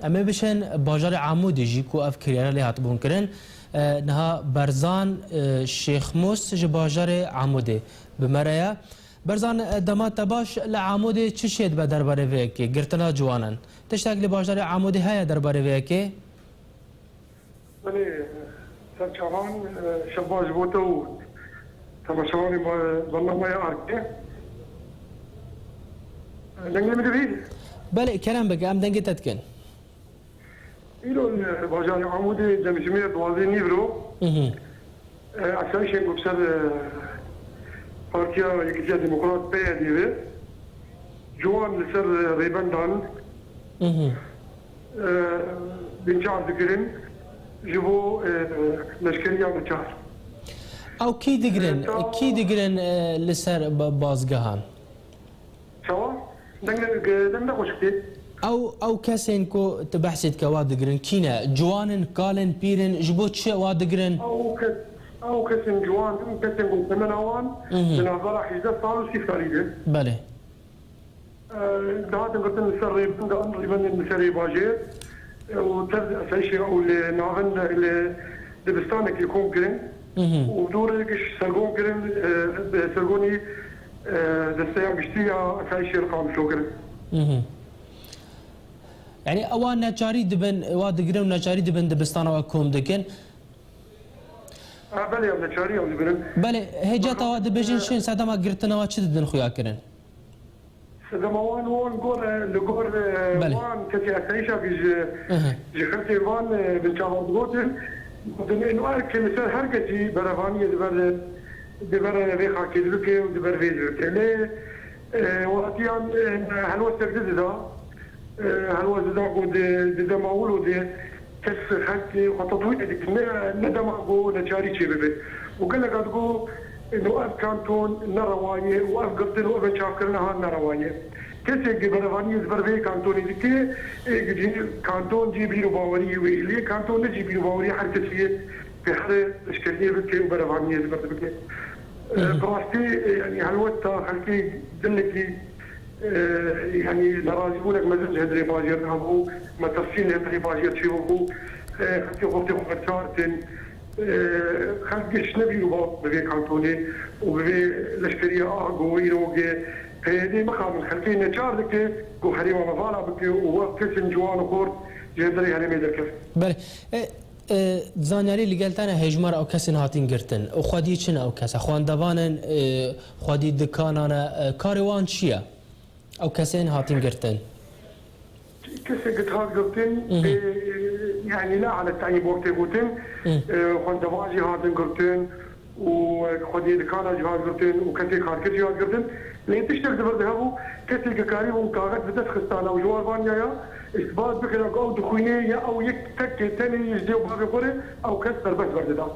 اما بشن باجار عمودی جی کو اف کریاره لی هات بون کرن نها برزان شیخ موس ج باجار عمودی بمرایا برزان دمات باش لعمودی چه شید به درباره ویکی گرتنا جوانن تشتاق لی باجار عمودی های درباره ویکی بله سرچوان شباز بوتو تماشاوانی برنامه ارکه دنگل میدوید بله کلام بگه ام دنگی تتکن ایلون باجار عمودی دمجمعیت دوازده نیورو اکثرش این بسر پارتیا یکیجا دموکرات پیدیوه جوان لسر ریبندان بنچار دکرین جبو لشکریا بچار او کی دگرن لسر بازگهان سوا دنگ خوشکتی او كاسين كو تبحثت كوادقرن كينا جوانن قالن بيرن جبوت شيء وادقرن او كاسين جوان كاسين قلت من اوان من هذا حيزه صاروا سي فريده بله دهات قلت نسر ريبن ده امر ريبن نسر باجي وتبدا شيء او ناغن دبستانك يكون كرن ودورك سرقون كرن سرقوني دستيان بشتيا شيء رقم شو كرن يعني اوان ناچاری دبن وادقرن وناچاری دبن دبستان وكوم دكن بله ناچاری او دبن بله هجات واد بجن شين سادما قرتنا واتش ددن خويا كرن سادما وان غور لغور وان كتي اسايشا بيج جخلتي وان بنشاور غوتن بدن انه كمثال هركتي برافاني دبر ريخا كيدلوكي ودبر فيدلوكي لي واتيان هلو استبدد ده هلو زدا قد زدا معول ودي كس خلتي خططوي ديك ندم اقو نجاري شي بيبي وقال لك اقو انه اف كانتون نروايه واف قبطن واف شاكرنا ها نروايه كسي برفاني زبربي كانتون ديك كانتون جي بيرو باوري ويلي كانتون نجي بيرو باوري حركتي في حر اشكاليه بكي وبرفاني زبربي براستي يعني هلوتا خلتي دلكي يعني نرازقونك مزج هدري باجر هبو ما تفصيل هدري باجر شي هبو حتى قلت خرطارتن خلقش نبي وباق ببي كانتوني وببي لشكرية قوي روغي هذه مخام خلقي نجار لك قو حريمة مفالا بكي وكسن جوان وخورت جهدري هرمي دركف بله زانیاری لگلتن هجمار او کسی هاتین گرتن او خودی چن او کس خواندوانن خودی دکانان کاروان چیه او کسی هاتین گرتن كسي قد هات قرتين يعني لا على التعيين وقت قرتين خواندواجي هاتن قرتين وخودي دكانا جهات قرتين وكسي خاركتي هات قرتين لين تشتغل دبر ذهبوا كسي كاري وكاغت بدس خستانا وجوار بانيا اثبات بكره او دخوينيه او يكتك تاني يجديو بهذا قري او كسر بس برددا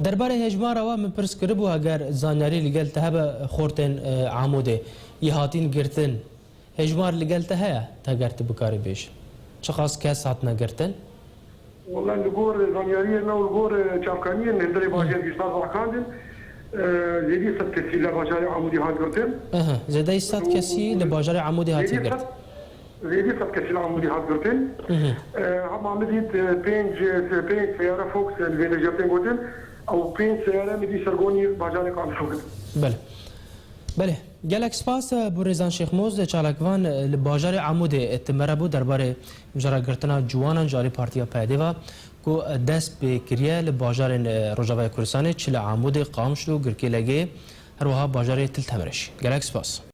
درباره هجمار و من پرس کربو اگر زانیاری لگلت هبه خورتن عموده یهاتین گرتن هجمار لگلت هيا تا گرت بکاری بیش چه خاص کس هاتنا گرتن والله الجور زانياريه نو الجور شافكانيه نهدري باجي بيصار واكاندن زيدي صد كسي لباجاري عمودي هات قرتن زيدي صد كسي لباجاري عمودي هات قرت زيدي صد كسي لعمودي هات قرتن هم عمليت بينج سياره فوكس الفيلا جابتين قرتن او بين سياره مدي سرقوني باجاري قام شوكن بله بله گلک سپاس بوریزان شیخ موز چالکوان لباجار عموده اتمربو درباره مجرا گرتنا جوانان جاری پارتیا پیده و کو دست به کریه لباجار روجاوی کردستان چل عموده قامشلو گرکی لگه هر وها باجار تل تمرش گلک سپاس